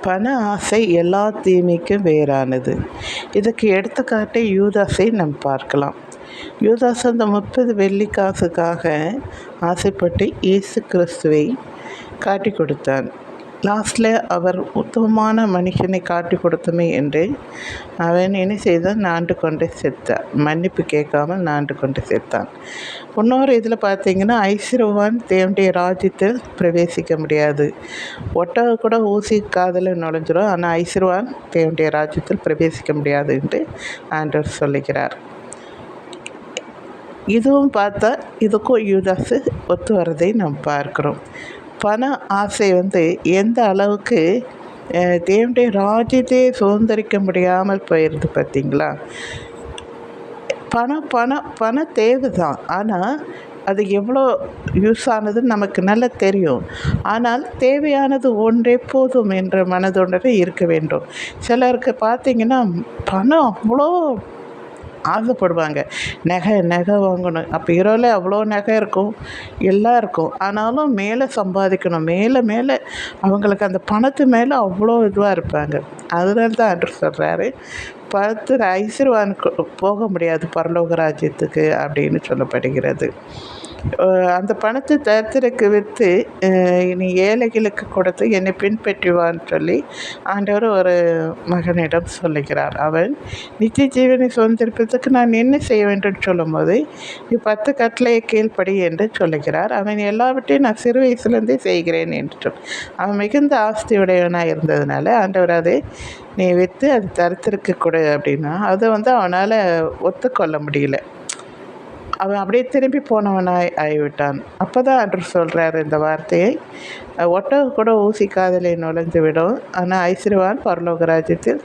பண ஆசை எல்லா தீமைக்கும் வேறானது. இதுக்கு எடுத்துக்காட்டு யூதாஸை நாம் பார்க்கலாம். யூதாஸ் அந்த 30 வெள்ளிக்காசுக்காக ஆசைப்பட்டு இயேசு கிறிஸ்துவை காட்டி கொடுத்தான். லாஸ்டில் அவர் உத்தமமான மனுஷனை காட்டி கொடுத்தமே என்று அவன் என்ன செய்தான்? நாண்டு கொண்டு செத்தான். மன்னிப்பு கேட்காமல் நாண்டு கொண்டு செத்தான். இன்னொரு இதில் பார்த்தீங்கன்னா, ஐஸ்வர்யவான் தேவனுடைய ராஜ்யத்தில் பிரவேசிக்க முடியாது. ஒட்டகம் கூட ஊசி காதில் நுழைஞ்சிடும், ஆனால் ஐஸ்வர்யவான் தேவனுடைய ராஜ்யத்தில் பிரவேசிக்க முடியாது என்று ஆண்டவர் சொல்லுகிறார். இதுவும் பார்த்தா இதுக்கும் யூதாஸு ஒத்து வரதை நாம் பார்க்குறோம். பண ஆசை எந்த அளவுக்கு தேவனுடைய ராஜ்யத்தையே சுதந்திரிக்க முடியாமல் போயிடுது பார்த்தீங்களா? பணம் தேவை தான், ஆனால் அது எவ்வளோ யூஸ் ஆனதுன்னு நமக்கு நல்லா தெரியும். ஆனால் தேவையானது ஒன்றே போதும் என்ற மனதுடனே இருக்க வேண்டும். சிலருக்கு பார்த்திங்கன்னா பணம் அவ்வளோ ஆசைப்படுவாங்க. நகை வாங்கணும். அப்போ இரவில் அவ்வளோ நகை இருக்கும், எல்லாம் இருக்கும். ஆனாலும் மேலே சம்பாதிக்கணும், மேலே அவங்களுக்கு அந்த பணத்து மேலே அவ்வளோ இதுவாக இருப்பாங்க. அதனால தான் ஆண்டவர் சொல்கிறாரு, ஐஸ்வர்யவானுக்கு போக முடியாது பரலோக ராஜ்யத்துக்கு அப்படின்னு சொல்லப்படுகிறது. அந்த பணத்தை தரித்திரக்கு விற்று நீ ஏழைகளுக்கு கொடுத்து என்னை பின்பற்றுவான்னு சொல்லி ஆண்டவர் ஒரு மகனிடம் சொல்லுகிறார். அவன் நித்திய ஜீவனை சுதந்திரிப்பதற்கு நான் என்ன செய்ய வேண்டும் சொல்லும்போது, நீ 10 கட்டளையை கீழ்ப்படி என்று சொல்லுகிறார். அவன் எல்லாவற்றையும் நான் சிறு வயசுலேருந்தே செய்கிறேன் என்று அவன் மிகுந்த ஆஸ்தியுடையவனாக இருந்ததுனால ஆண்டவர் அதை நீ விற்று அது தரித்திரக்கு கொடு அப்படின்னா அதை அவனால் ஒத்துக்கொள்ள முடியல. அவன் அப்படியே திரும்பி போனவனாய் ஆகிவிட்டான். அப்போ தான் ஆண்டவர் சொல்கிறார் இந்த வார்த்தையை, ஒட்டகம் கூட ஊசி காதிலே நுழைந்து விடும், ஆனால் ஐஸ்வர்யவான் பரலோக ராஜ்யத்தில்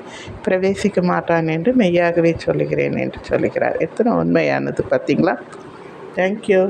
பிரவேசிக்க மாட்டான் என்று மெய்யாகவே சொல்லுகிறேன் என்று சொல்லுகிறார். எத்தனை உண்மையானது பார்த்தீங்களா? தேங்க்யூ.